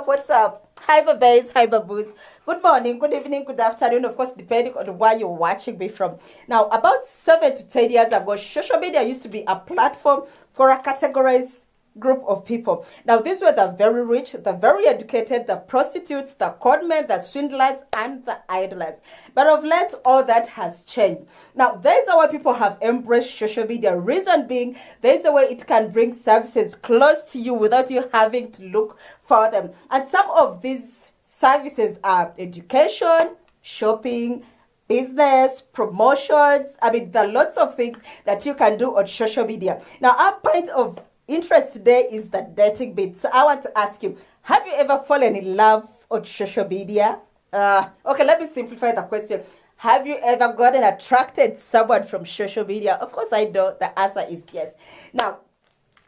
What's up? Hi, babes. Hi, baboos. Good morning, good evening, good afternoon, of course, depending on where you're watching me from. Now, about 7 to 10 years ago, social media used to be a platform for a categorized group of people. Now, these were the very rich, the very educated, the prostitutes, the conmen, the swindlers, and the idlers. But of late, all that has changed. Now, there's a way people have embraced social media. Reason being, there's a way it can bring services close to you without you having to look for them. And some of these services are education, shopping, business, promotions. I mean, there are lots of things that you can do on social media. Now, our point of interest today is the dating bit. So I want to ask you, have you ever fallen in love on social media? Okay, let me simplify the question. Have you ever gotten attracted to someone from social media? Of course I know the answer is yes. Now,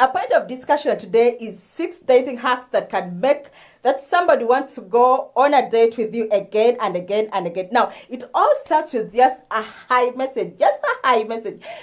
a point of discussion today is 6 dating hacks that can make that somebody wants to go on a date with you again and again and again. Now, it all starts with just a hi message,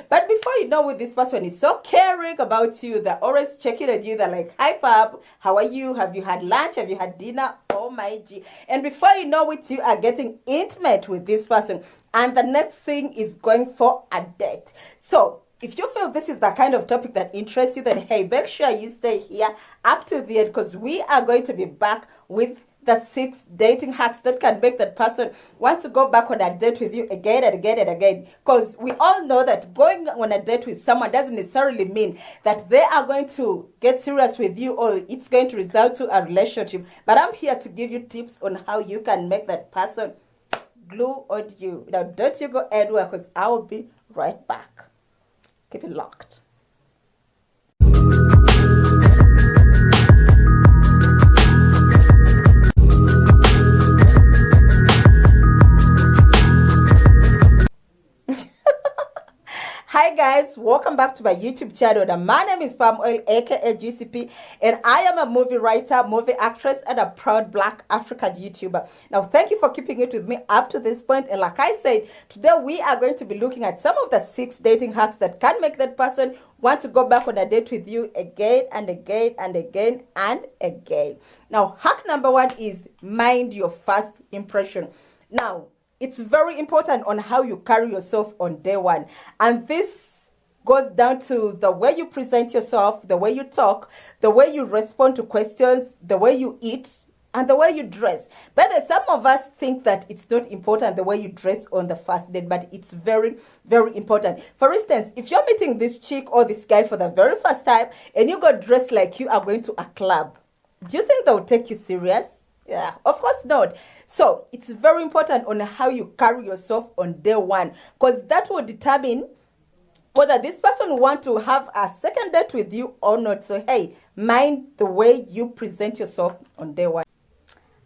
But before you know it, this person is so caring about you. They're always checking on you. They're like, hi, Pap, how are you? Have you had lunch? Have you had dinner? Oh, my G. And before you know it, you are getting intimate with this person. And the next thing is going for a date. So, if you feel this is the kind of topic that interests you, then hey, make sure you stay here up to the end, because we are going to be back with the 6 dating hacks that can make that person want to go back on a date with you again and again and again. Because we all know that going on a date with someone doesn't necessarily mean that they are going to get serious with you or it's going to result to a relationship. But I'm here to give you tips on how you can make that person glue on you. Now, don't you go anywhere, because I will be right back. Keep it locked. Hi guys, welcome back to my YouTube channel. Now, my name is Palm Oil, aka GCP, and I am a movie writer, movie actress, and a proud Black African YouTuber. Now, thank you for keeping it with me up to this point. And like I said, today we are going to be looking at some of the 6 dating hacks that can make that person want to go back on a date with you again and again and again and again. Now, hack number 1 is mind your first impression. Now, it's very important on how you carry yourself on day one. And this goes down to the way you present yourself, the way you talk, the way you respond to questions, the way you eat, and the way you dress. But some of us think that it's not important the way you dress on the first date, but it's very, very important. For instance, if you're meeting this chick or this guy for the very first time and you go dressed like you are going to a club, do you think they'll take you serious? Yeah, of course not. So it's very important on how you carry yourself on day one, because that will determine whether this person will want to have a second date with you or not. So hey, mind the way you present yourself on day one.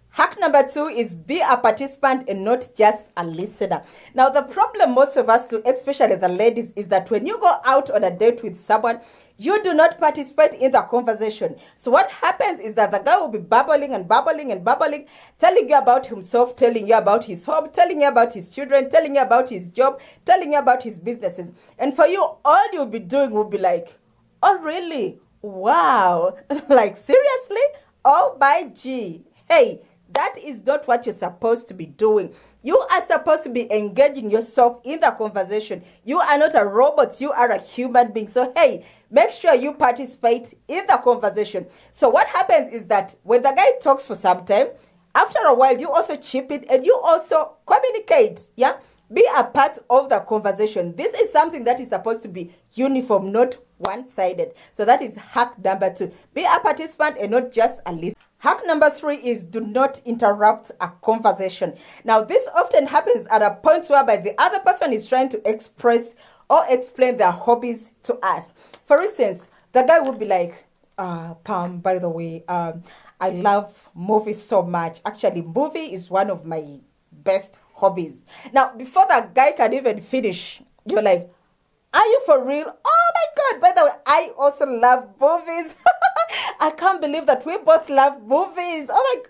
Hack number 2 is be a participant and not just a listener. Now, the problem most of us do, especially the ladies, is that when you go out on a date with someone, you do not participate in the conversation. So what happens is that the guy will be babbling and babbling and babbling, telling you about himself, telling you about his home, telling you about his children, telling you about his job, telling you about his businesses. And for you, all you'll be doing will be like, oh, really? Wow. Like, seriously? Oh, my G. Hey, that is not what you're supposed to be doing. You are supposed to be engaging yourself in the conversation. You are not a robot. You are a human being. So, hey, make sure you participate in the conversation. So what happens is that when the guy talks for some time, after a while, you also chip in and you also communicate. Yeah? Be a part of the conversation. This is something that is supposed to be uniform, not one-sided. So that is hack number 2. Be a participant and not just a listener. Hack number 3 is do not interrupt a conversation. Now, this often happens at a point whereby the other person is trying to express or explain their hobbies to us. For instance, the guy would be like, Pam, by the way, I love movies so much. Actually, movie is one of my best hobbies. Now, before that guy can even finish, you're like, are you for real? Oh my God, by the way, I also love movies. I can't believe that we both love movies. Oh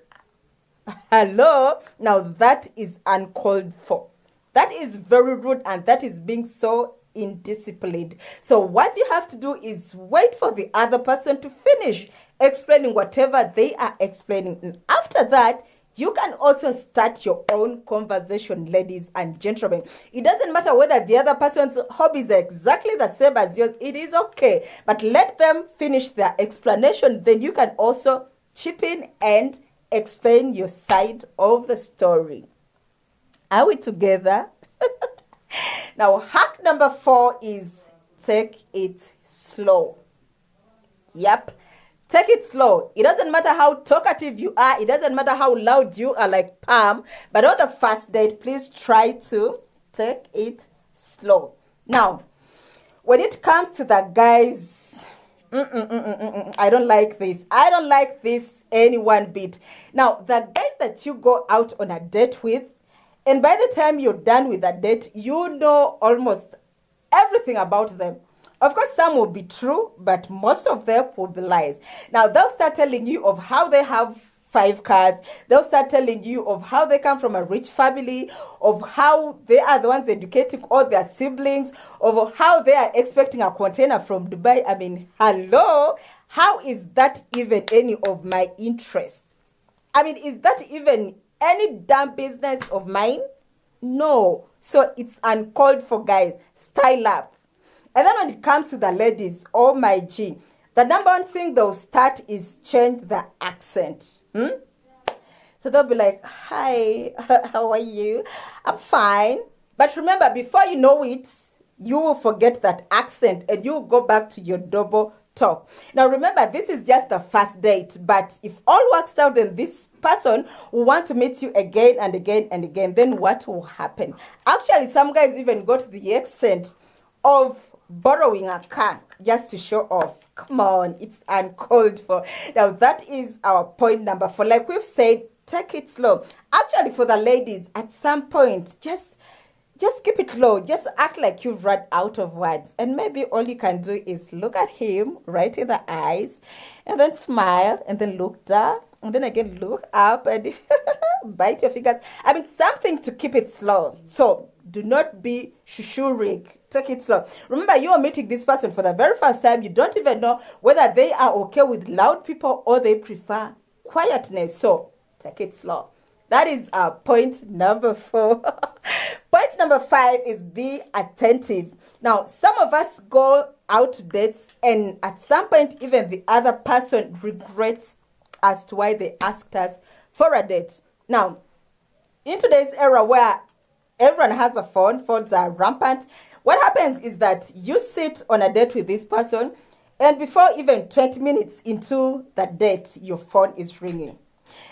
my God. Hello? Now that is uncalled for. That is very rude, and that is being so indisciplined. So what you have to do is wait for the other person to finish explaining whatever they are explaining. And after that, you can also start your own conversation, ladies and gentlemen. It doesn't matter whether the other person's hobbies are exactly the same as yours. It is okay. But let them finish their explanation. Then you can also chip in and explain your side of the story. Are we together? Now, hack number 4 is take it slow. Yep. Take it slow. It doesn't matter how talkative you are. It doesn't matter how loud you are like Pam. But on the first date, please try to take it slow. Now, when it comes to the guys, I don't like this. I don't like this any one bit. Now, the guys that you go out on a date with, and by the time you're done with the date, you know almost everything about them. Of course, some will be true, but most of them will be lies. Now, they'll start telling you of how they have 5 cars. They'll start telling you of how they come from a rich family, of how they are the ones educating all their siblings, of how they are expecting a container from Dubai. I mean, hello? How is that even any of my interest? I mean, is that even any damn business of mine? No. So it's uncalled for, guys. Style up. And then when it comes to the ladies, oh my G, the number one thing they'll start is change the accent. So they'll be like, hi, how are you? I'm fine. But remember, before you know it, you will forget that accent and you will go back to your double talk. Now remember, this is just the first date, but if all works out and this person will want to meet you again and again and again, then what will happen? Actually, some guys even go to the extent of borrowing a car just to show off. Come on, it's uncalled for. Now that is our point number 4. Like we've said, take it slow. Actually, for the ladies, at some point, just keep it low. Just act like you've run out of words, and maybe all you can do is look at him right in the eyes, and then smile, and then look down, and then again look up, and bite your fingers. I mean, something to keep it slow. So do not be shushurig. Take it slow. Remember, you are meeting this person for the very first time. You don't even know whether they are okay with loud people or they prefer quietness. So take it slow. That is our point number 4. Point number 5 is be attentive. Now, some of us go out to dates, and at some point, even the other person regrets as to why they asked us for a date. Now, in today's era where everyone has a phone, phones are rampant, what happens is that you sit on a date with this person, and before even 20 minutes into the date, your phone is ringing.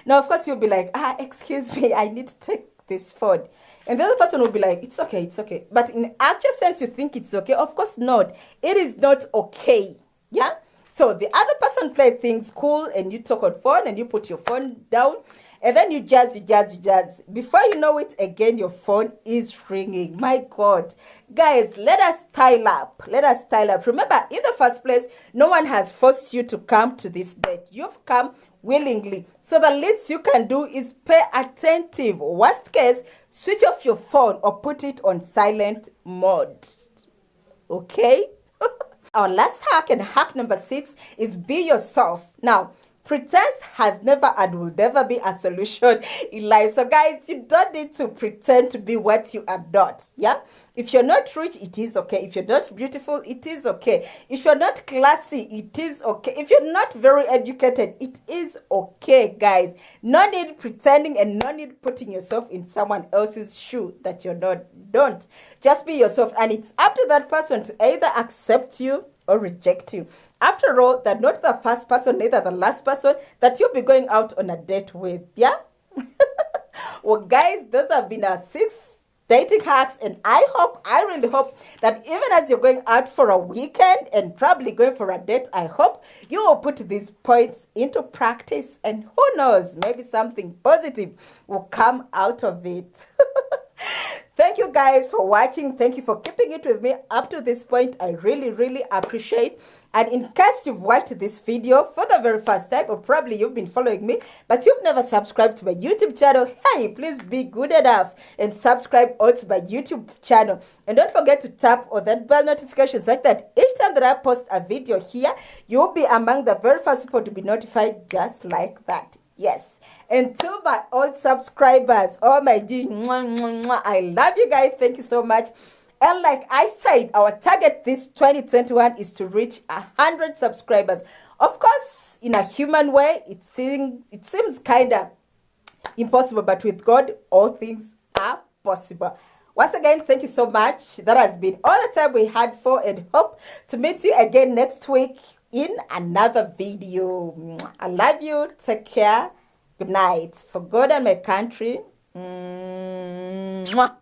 Now, of course, you'll be like, excuse me, I need to take this phone. And the other person will be like, it's okay, it's okay. But in actual sense, you think it's okay. Of course not. It is not okay. Yeah? So the other person play things cool, and you talk on phone, and you put your phone down. And then you jazz. Before you know it, again, your phone is ringing. My God. Guys, let us style up. Remember, in the first place, no one has forced you to come to this date. You've come willingly. So the least you can do is pay attentive. Worst case, switch off your phone or put it on silent mode. Okay? Our last hack, and hack number 6, is be yourself. Now, pretence has never and will never be a solution in life. So guys, you don't need to pretend to be what you are not. Yeah? If you're not rich, it is okay. If you're not beautiful, it is okay. If you're not classy, it is okay. If you're not very educated, it is okay, guys. No need pretending, and no need putting yourself in someone else's shoe that you're not. Don't. Just be yourself, and it's up to that person to either accept you or reject you. After all, they're not the first person, neither the last person that you'll be going out on a date with. Yeah? Well, guys, those have been our 6 dating hacks, and I really hope that even as you're going out for a weekend and probably going for a date, I hope you will put these points into practice, and who knows, maybe something positive will come out of it. Thank you guys for watching. Thank you for keeping it with me up to this point. I really, really appreciate. And in case you've watched this video for the very first time, or probably you've been following me, but you've never subscribed to my YouTube channel, hey, please be good enough and subscribe also to my YouTube channel. And don't forget to tap on that bell notification such that each time that I post a video here, you'll be among the very first people to be notified just like that. Yes. And to my old subscribers, oh my dear, I love you guys. Thank you so much. And like I said, our target this 2021 is to reach 100 subscribers. Of course, in a human way, it seems kind of impossible, but with God, all things are possible. Once again, thank you so much. That has been all the time we had for, and hope to meet you again next week in another video. I love you. Take care. Good night. For God and my country. Mwah.